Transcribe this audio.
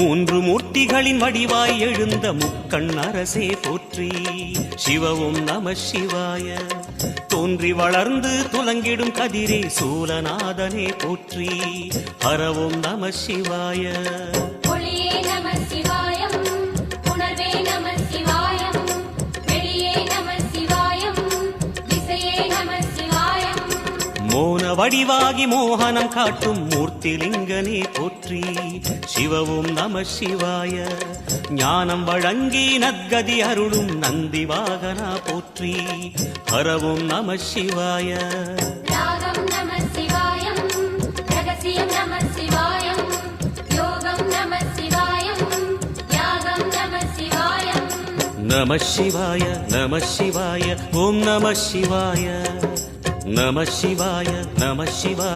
மூன்று மூர்த்திகளின் வடிவாய் எழுந்த முக்கண் அரசே போற்றி. சிவவும் நம சிவாய. தோன்றி வளர்ந்து துலங்கிடும் கதிரே சூலநாதனே போற்றி. ஹரவும் நம சிவாய. ஒளியே நம சிவாயம், உணர்வே நம சிவாயம், வெளியே நம சிவாயம், திசையே நம சிவாயம். மோன வடிவாகி மோகனம் காட்டும் மூர்த்திலிங்கனே போற்றி. சிவவும் நம சிவாய. ஞானம் வழங்கி நற்கதி அருளும் நந்தி வாகனா போற்றி. ஹரவும் நம சிவாய. ராகம் நம சிவாயம், ரகசியம் நம சிவாயம், யோகம் நம சிவாயம், யாகம் நம சிவாயம். நம சிவாய நம சிவாய ஓம் நம சிவாய. நம சிவாய நம சிவாய.